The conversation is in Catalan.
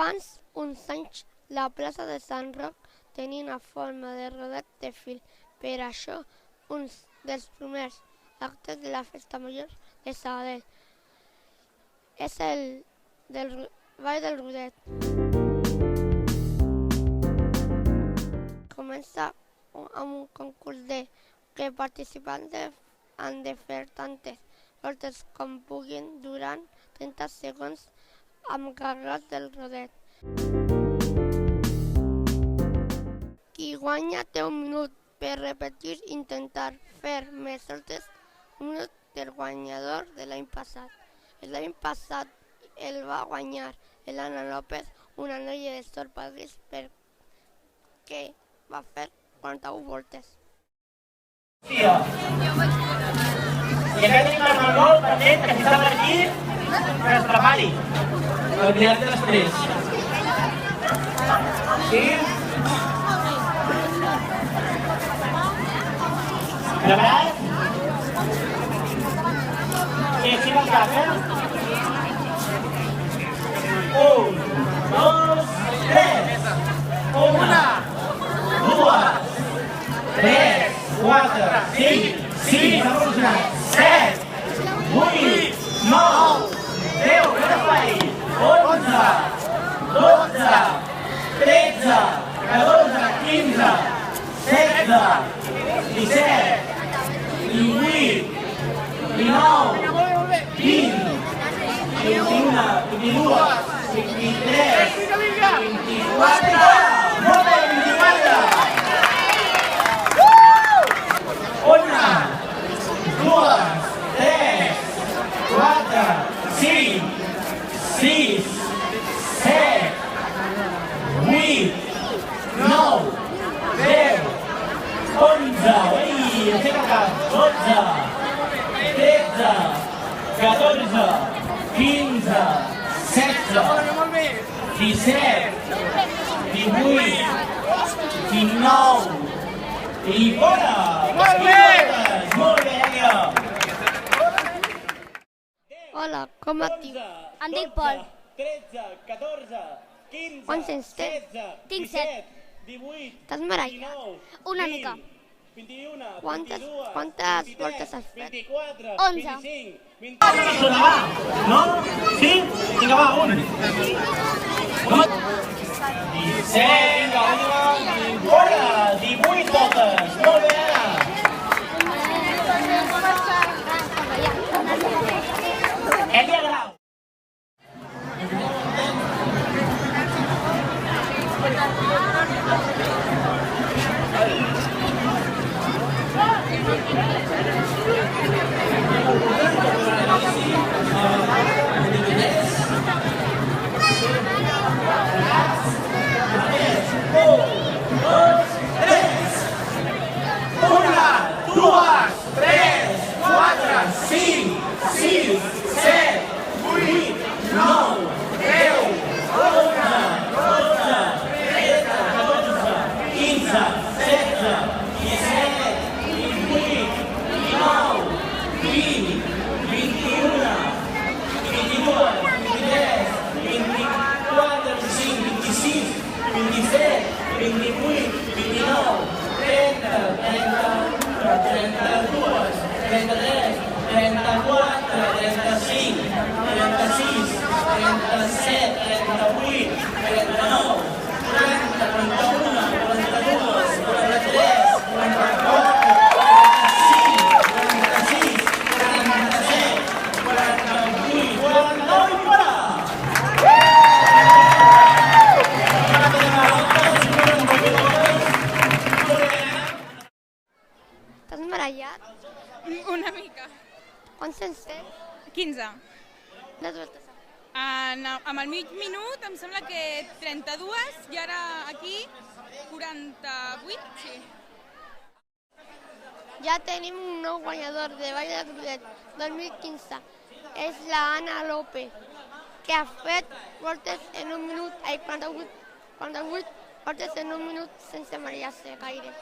Abans uns anys, la plaça de Sant Roc tenia una forma de rodet de fil. Per això, un dels primers actes de la Festa Major de Sabadell és el del Ball del Rodet. Comença amb un concurs que participants han de fer tantes voltes com puguin durant 30 segons amb carreus del rodet. Qui guanya té un minut per repetir i intentar fer més voltes. Un minut del guanyador de l'any passat. L'any passat el va guanyar l'Anna López, una noia de Sort Padrís, perquè va fer 41 voltes. I encara tenim el Manol pendent, que si està per aquí, que es prepari. El mirat després. Sí? Preparat? I així va el cap, 1, 2, 3. 1, 2, 3, 4, 5, 6, 7, 8, 9, 10, que espai, 11, 12, 13, 14, 15, 16, 17, 18, 19, 20, 21, 22, 23, 24, molt bé, 24! 1, 2, 3, 4, 5, 6, 7, 8, 9, 10, 11, aixeca el cap, 12, 13, 14, 15, 16, 17, 18, 19, i fora! Molt bé! Molt bé, Àguila! Hola, com et dius? Em dic Pol. 13, 14, 15, Quants anys tens? 16, Tinc 17, 18, T'has marallat? 19, Una mica. 21, Quantes 22, voltes has fet? 24, 11. 25, 26... Va, no? Sí? Vinga, va, un. 17, vinga, fora! 18 voltes! Molt bé, Anna! Èlia Grau. T'has marallat? Una mica. Quants anys tens? 15. Les voltes. Amb el mig minut em sembla que 32 i ara aquí 48, sí. Ja tenim un nou guanyador de Ball del Rodet 2015. És la Anna López, que ha fet voltes en un minut, 48 voltes en un minut sense marejar-se gaire.